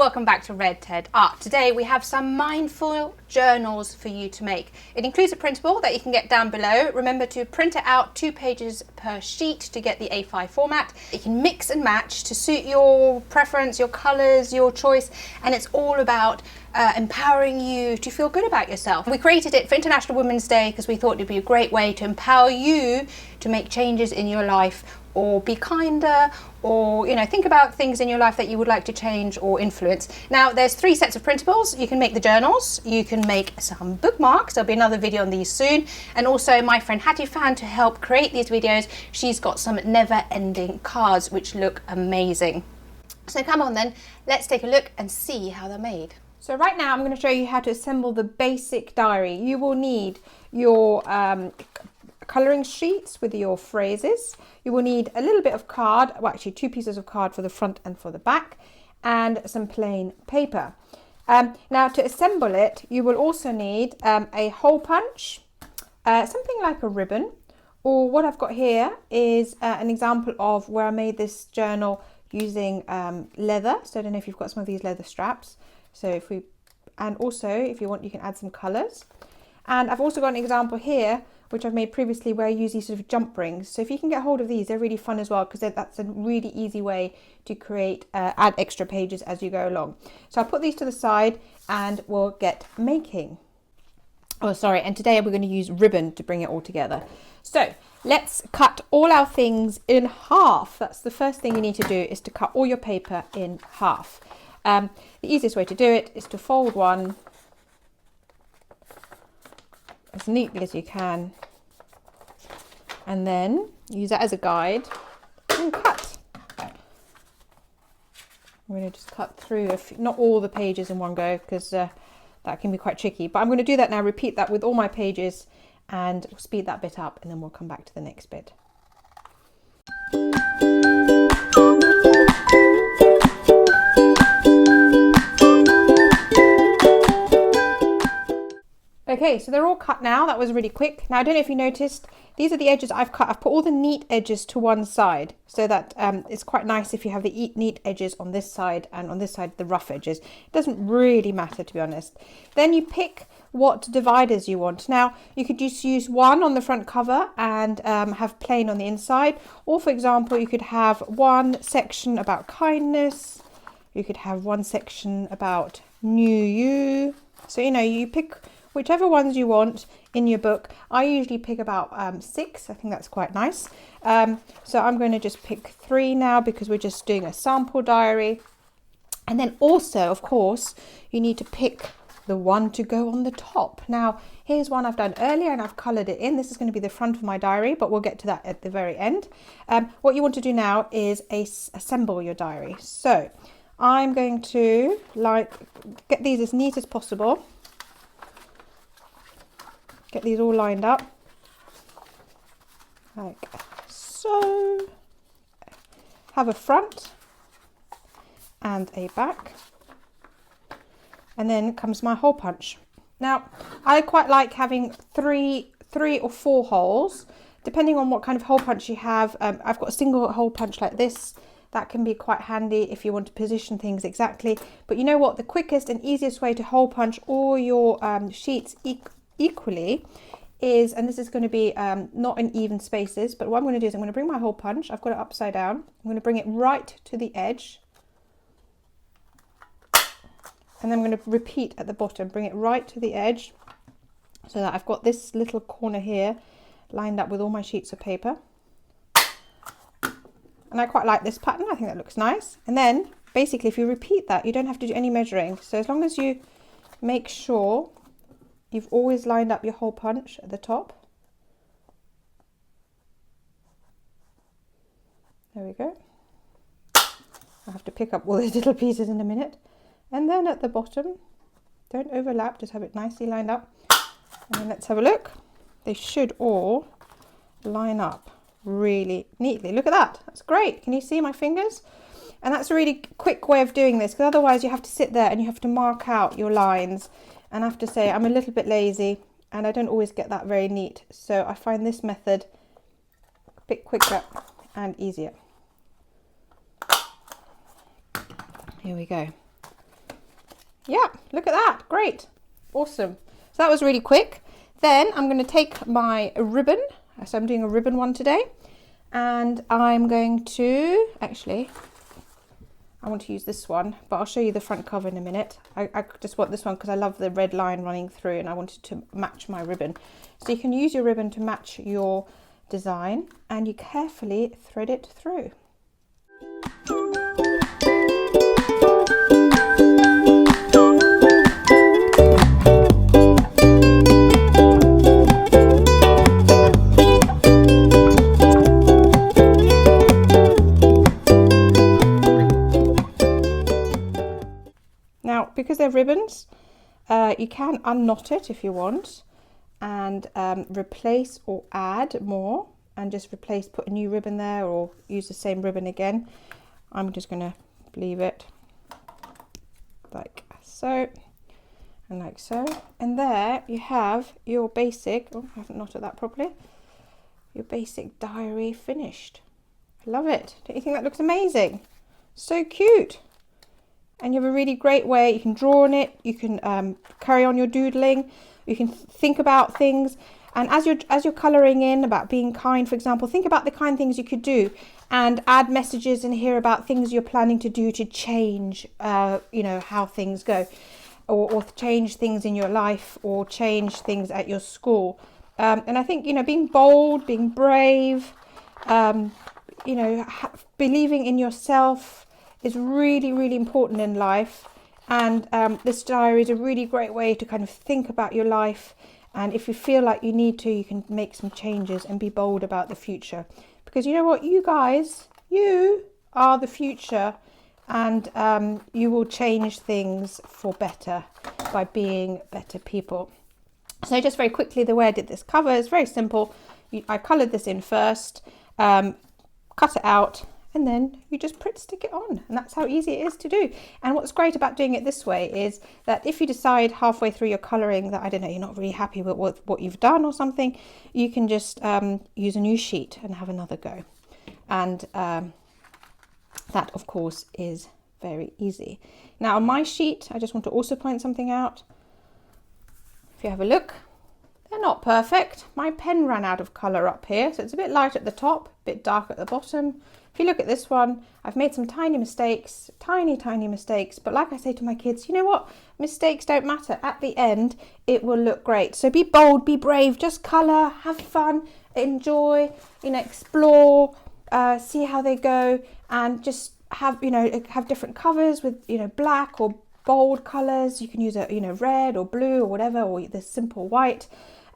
welcome back to Red Ted Art. Today we have some mindful journals for you to make. It includes a printable that you can get down below. Remember to print it out 2 pages per sheet to get the A5 format. You can mix and match to suit your preference, your colours, your choice, and it's all about empowering you to feel good about yourself. We created it for International Women's Day because we thought it'd be a great way to empower you to make changes in your life, or be kinder, or think about things in your life that you would like to change or influence. Now there's 3 sets of printables. You can make the journals, you can make some bookmarks, there'll be another video on these soon, and also my friend Hattie Fan, to help create these videos, she's got some never-ending cards which look amazing. So come on then, let's take a look and see how they're made. So right now I'm going to show you how to assemble the basic diary. You will need your colouring sheets with your phrases. You will need a little bit of card, well actually 2 pieces of card for the front and for the back, and some plain paper. Now to assemble it, you will also need a hole punch, something like a ribbon, or what I've got here is an example of where I made this journal using leather. So I don't know if you've got some of these leather straps. So and also if you want, you can add some colours. And I've also got an example here which I've made previously where I use these sort of jump rings. So if you can get hold of these, they're really fun as well, because that's a really easy way to create, add extra pages as you go along. So I'll put these to the side and we'll get making. Oh, sorry, and today we're going to use ribbon to bring it all together. So let's cut all our things in half. That's the first thing you need to do, is to cut all your paper in half. The easiest way to do it is to fold one as neatly as you can, and then use that as a guide and cut. I'm going to just cut through, not all the pages in one go, because that can be quite tricky, but I'm going to do that now, repeat that with all my pages, and we'll speed that bit up, and then we'll come back to the next bit. Okay, so they're all cut now. That was really quick. Now, I don't know if you noticed, these are the edges I've cut. I've put all the neat edges to one side, so that it's quite nice if you have the neat edges on this side and on this side the rough edges. It doesn't really matter, to be honest. Then you pick what dividers you want. Now, you could just use one on the front cover and have plain on the inside. Or, for example, you could have one section about kindness. You could have one section about new you. So, you pick whichever ones you want in your book. I usually pick about 6. I think that's quite nice. So I'm going to just pick 3 now, because we're just doing a sample diary. And then also, of course, you need to pick the one to go on the top. Now, here's one I've done earlier and I've coloured it in. This is going to be the front of my diary, but we'll get to that at the very end. What you want to do now is assemble your diary. So I'm going to get these as neat as possible. Get these all lined up like so. Have a front and a back, and then comes my hole punch. Now I quite like having three or 4 holes depending on what kind of hole punch you have. I've got a single hole punch like this. That can be quite handy if you want to position things exactly. But you know what, the quickest and easiest way to hole punch all your sheets equally is, and this is going to be not in even spaces, but what I'm going to do is I'm going to bring my hole punch, I've got it upside down, I'm going to bring it right to the edge, and then I'm going to repeat at the bottom, bring it right to the edge, so that I've got this little corner here lined up with all my sheets of paper. And I quite like this pattern, I think that looks nice. And then basically if you repeat that, you don't have to do any measuring. So as long as you make sure you've always lined up your hole punch at the top. There we go. I'll have to pick up all these little pieces in a minute. And then at the bottom, don't overlap, just have it nicely lined up. And then let's have a look. They should all line up really neatly. Look at that, that's great. Can you see my fingers? And that's a really quick way of doing this, because otherwise you have to sit there and you have to mark out your lines. And I have to say, I'm a little bit lazy and I don't always get that very neat. So I find this method a bit quicker and easier. Here we go. Yeah, look at that. Great. Awesome. So that was really quick. Then I'm going to take my ribbon. So I'm doing a ribbon one today. And I'm going to, actually, I want to use this one, but I'll show you the front cover in a minute. I just want this one because I love the red line running through and I wanted to match my ribbon. So you can use your ribbon to match your design and you carefully thread it through. Now, because they're ribbons, you can unknot it if you want and replace or add more and just replace, put a new ribbon there or use the same ribbon again. I'm just going to leave it like so and like so. And there you have your basic, oh, I haven't knotted that properly, your basic diary finished. I love it. Don't you think that looks amazing? So cute. And you have a really great way, you can draw on it, you can carry on your doodling, you can think about things. And as you're colouring in about being kind, for example, think about the kind things you could do and add messages in here about things you're planning to do to change, you know, how things go or change things in your life or change things at your school. And I think, you know, being bold, being brave, you know, believing in yourself, is really, really important in life. And this diary is a really great way to kind of think about your life. And if you feel like you need to, you can make some changes and be bold about the future. Because you know what, you guys, you are the future and you will change things for better by being better people. So just very quickly, the way I did this cover is very simple. I coloured this in first, cut it out, and then you just print stick it on, and that's how easy it is to do. And what's great about doing it this way is that if you decide halfway through your colouring that, I don't know, you're not really happy with what you've done or something, you can just use a new sheet and have another go. And that of course is very easy. Now on my sheet, I just want to also point something out. If you have a look, they're not perfect. My pen ran out of colour up here, so it's a bit light at the top, a bit dark at the bottom. If you look at this one, I've made some tiny mistakes, tiny mistakes, but like I say to my kids, you know what? Mistakes don't matter. At the end, it will look great. So be bold, be brave, just colour, have fun, enjoy, you know, explore, see how they go, and just have, you know, have different covers with, you know, black or bold colours. You can use a, you know, red or blue or whatever, or the simple white.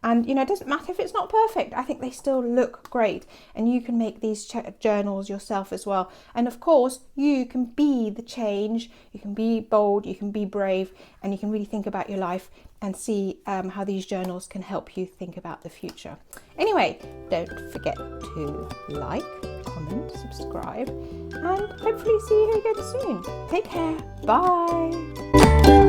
And, you know, it doesn't matter if it's not perfect. I think they still look great. And you can make these journals yourself as well. And of course, you can be the change. You can be bold, you can be brave, and you can really think about your life and see how these journals can help you think about the future. Anyway, don't forget to like, comment, subscribe, and hopefully see you again soon. Take care. Bye.